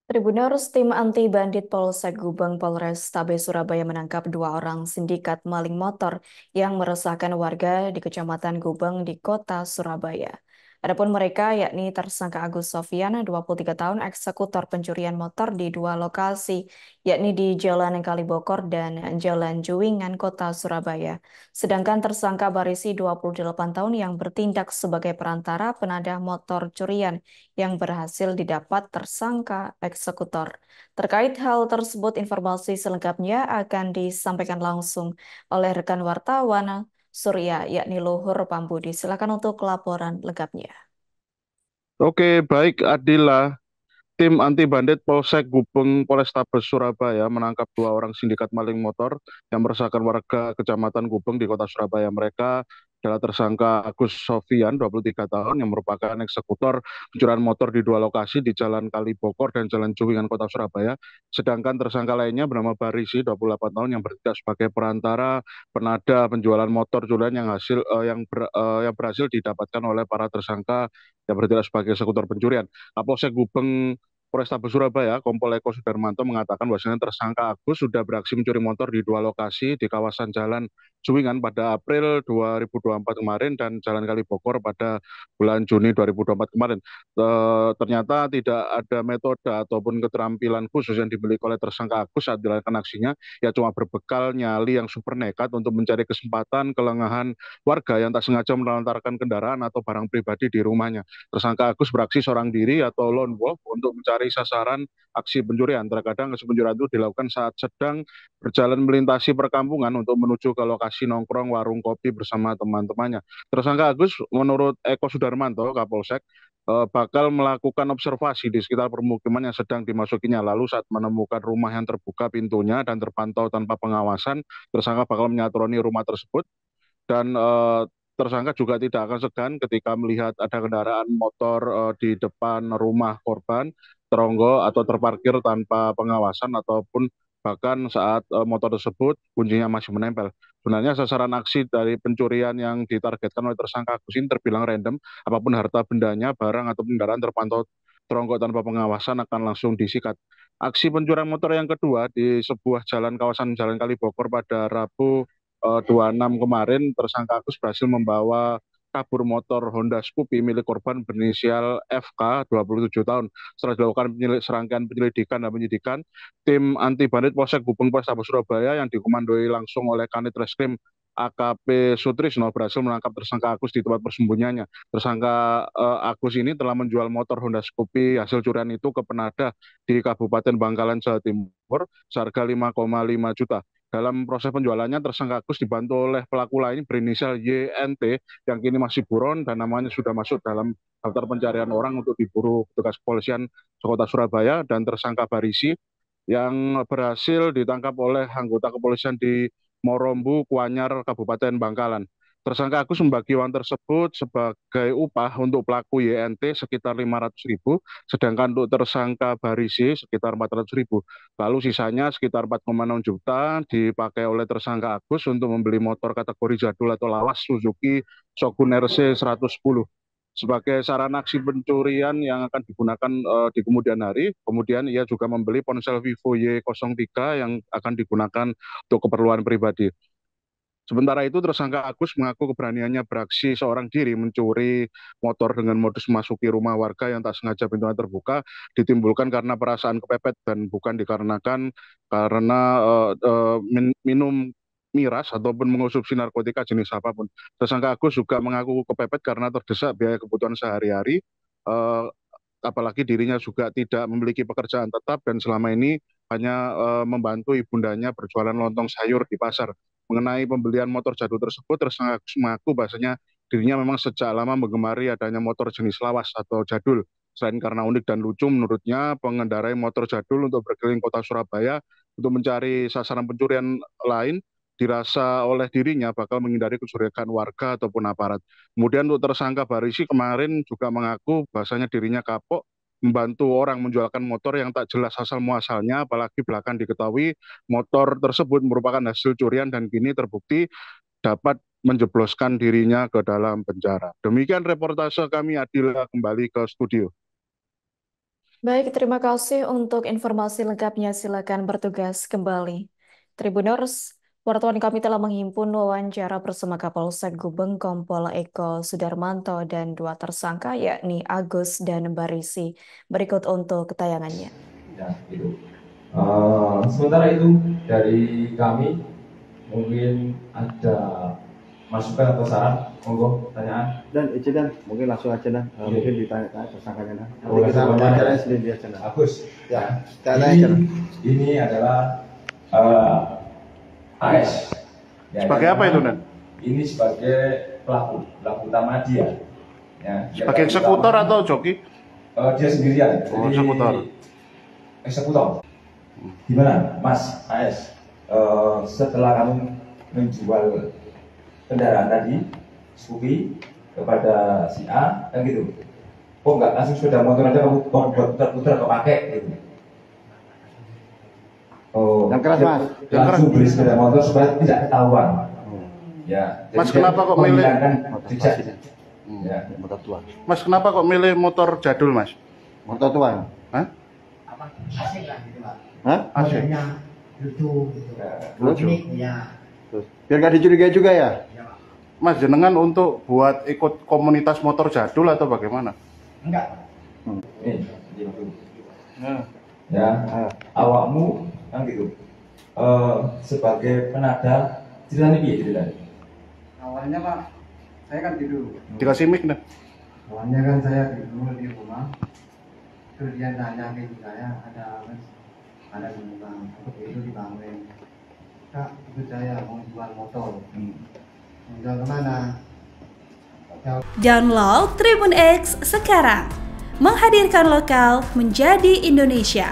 Tribuners tim anti bandit Polsek Gubeng Polrestabes Surabaya menangkap dua orang sindikat maling motor yang meresahkan warga di Kecamatan Gubeng di Kota Surabaya. Adapun mereka yakni tersangka Agus Sofyan, 23 tahun, eksekutor pencurian motor di dua lokasi, yakni di Jalan Kalibokor dan Jalan Juwingan, Kota Surabaya. Sedangkan tersangka Barisi, 28 tahun, yang bertindak sebagai perantara penadah motor curian yang berhasil didapat tersangka eksekutor. Terkait hal tersebut, informasi selengkapnya akan disampaikan langsung oleh rekan wartawan Surya, yakni Luhur Pambudi. Silakan untuk laporan lengkapnya. Oke, baik Adila. Tim anti bandit Polsek Gubeng Polrestabes Surabaya menangkap dua orang sindikat maling motor yang meresahkan warga Kecamatan Gubeng di Kota Surabaya. Mereka adalah tersangka Agus Sofyan, 23 tahun, yang merupakan eksekutor pencurian motor di dua lokasi di Jalan Kalibokor dan Jalan Cuwingan, Kota Surabaya. Sedangkan tersangka lainnya bernama Barisi, 28 tahun, yang bertindak sebagai perantara penada penjualan motor curian yang berhasil didapatkan oleh para tersangka yang bertindak sebagai eksekutor pencurian. Kapolsek Gubeng Polrestabes Surabaya, Kompol Eko Sudarmanto, mengatakan bahwasanya tersangka Agus sudah beraksi mencuri motor di dua lokasi di kawasan Jalan Cuwingan pada April 2024 kemarin dan Jalan Kalibokor pada bulan Juni 2024 kemarin. Ternyata tidak ada metode ataupun keterampilan khusus yang dimiliki oleh tersangka Agus saat dilakukan aksinya. Ya cuma berbekal nyali yang super nekat untuk mencari kesempatan kelengahan warga yang tak sengaja menelantarkan kendaraan atau barang pribadi di rumahnya. Tersangka Agus beraksi seorang diri atau lone wolf untuk mencari sasaran aksi pencurian. Terkadang aksi pencurian itu dilakukan saat sedang berjalan melintasi perkampungan untuk menuju ke lokasi nongkrong warung kopi bersama teman-temannya. Tersangka Agus, menurut Eko Sudarmanto, Kapolsek, bakal melakukan observasi di sekitar permukiman yang sedang dimasukinya. Lalu saat menemukan rumah yang terbuka pintunya dan terpantau tanpa pengawasan, tersangka bakal menyatroni rumah tersebut dan tersangka juga tidak akan segan ketika melihat ada kendaraan motor di depan rumah korban teronggo atau terparkir tanpa pengawasan ataupun bahkan saat motor tersebut kuncinya masih menempel. Sebenarnya sasaran aksi dari pencurian yang ditargetkan oleh tersangka Agus ini terbilang random. Apapun harta bendanya, barang atau kendaraan terpantau teronggo tanpa pengawasan akan langsung disikat. Aksi pencurian motor yang kedua di sebuah jalan kawasan Jalan Kalibokor pada Rabu 26 kemarin, tersangka Agus berhasil membawa kabur motor Honda Scoopy milik korban berinisial FK, 27 tahun. Setelah dilakukan serangkaian penyelidikan dan penyidikan, tim anti bandit Polsek Gubeng Polrestabes Surabaya yang dikomandoi langsung oleh Kanit Reskrim AKP Sutrisno berhasil menangkap tersangka Agus di tempat persembunyiannya. Tersangka Agus ini telah menjual motor Honda Scoopy hasil curian itu ke penadah di Kabupaten Bangkalan, Jawa Timur seharga 5,5 juta. Dalam proses penjualannya, tersangka Agus dibantu oleh pelaku lain berinisial YNT yang kini masih buron dan namanya sudah masuk dalam daftar pencarian orang untuk diburu petugas kepolisian Kota Surabaya, dan tersangka Barisi yang berhasil ditangkap oleh anggota kepolisian di Morombu, Kuanyar, Kabupaten Bangkalan. Tersangka Agus membagi uang tersebut sebagai upah untuk pelaku YNT sekitar 500.000, sedangkan untuk tersangka Barisi sekitar 400.000. Lalu sisanya sekitar 4,6 juta dipakai oleh tersangka Agus untuk membeli motor kategori jadul atau lawas Suzuki Shogun RC 110 sebagai sarana aksi pencurian yang akan digunakan di kemudian hari. Kemudian ia juga membeli ponsel Vivo Y03 yang akan digunakan untuk keperluan pribadi. Sementara itu, tersangka Agus mengaku keberaniannya beraksi seorang diri mencuri motor dengan modus memasuki rumah warga yang tak sengaja pintunya terbuka ditimbulkan karena perasaan kepepet dan bukan dikarenakan karena minum miras ataupun mengonsumsi narkotika jenis apapun. Tersangka Agus juga mengaku kepepet karena terdesak biaya kebutuhan sehari-hari, eh, apalagi dirinya juga tidak memiliki pekerjaan tetap dan selama ini hanya membantu ibundanya berjualan lontong sayur di pasar. Mengenai pembelian motor jadul tersebut, tersangka mengaku bahasanya dirinya memang sejak lama menggemari adanya motor jenis lawas atau jadul. Selain karena unik dan lucu, menurutnya pengendarai motor jadul untuk berkeliling kota Surabaya untuk mencari sasaran pencurian lain dirasa oleh dirinya bakal menghindari kecurigaan warga ataupun aparat. Kemudian untuk tersangka Barisi kemarin juga mengaku bahasanya dirinya kapok membantu orang menjualkan motor yang tak jelas asal muasalnya, apalagi belakang diketahui motor tersebut merupakan hasil curian dan kini terbukti dapat menjebloskan dirinya ke dalam penjara. Demikian reportase kami, Adila, kembali ke studio. Baik, terima kasih untuk informasi lengkapnya. Silakan bertugas kembali. Tribuners, wartawan kami telah menghimpun wawancara bersama Kapolsek Gubeng Kompol Eko Sudarmanto dan dua tersangka yakni Agus dan Barisi. Berikut untuk tayangannya. Ya, itu. Sementara itu dari kami mungkin ada masukan atau saran, monggo pertanyaan. Dan izin dan mungkin langsung aja dan mungkin ditanya-tanya tersangkanya dan Oh, nanti kita langsung wawancara aja. sendiri aja dan Agus, ya tanya ini adalah uh, AS. Ya, Sebagai yang apa memang itu, Dan? Ini sebagai pelaku utama dia. Ya, dia Sebagai pelaku eksekutor utama. atau joki? Dia sendirian. Oh, Jadi, eksekutor. Eksekutor. Gimana, Mas AS? Setelah kamu menjual kendaraan tadi, Scoopy kepada si A, kan gitu. Kok nggak langsung sepeda motor aja kamu buat putar-putar kepake gitu. Oh, Yang keras, Mas. Yang langsung keras. beli sepeda motor supaya tidak ketahuan. Ya. Mas, jadi kenapa kok milih- menghilangkan jejak? Ya. motor tua Mas, kenapa kok milih motor jadul, Mas? motor tua Hah? Asik lah gitu Pak. hah Asik. Modelnya lucu gitu. lucu Unik ya. terus biar gak dicurigai juga ya Ya Pak. Mas, jenengan untuk buat ikut komunitas motor jadul atau bagaimana? Enggak. Nih, gitu. Ya. Ya, Ah. awakmu kan gitu. Sebagai penada ceritanya piye ceritanya? Awalnya Pak, saya kan tidur. Dikasih mic, Dan. Awalnya kan saya tidur di rumah. Terus dia nanya ke saya, ada penumpang. Itu dibangun. Kak, itu saya mau jual motor. Mau jual kemana? Download Tribun X sekarang. Menghadirkan lokal menjadi Indonesia.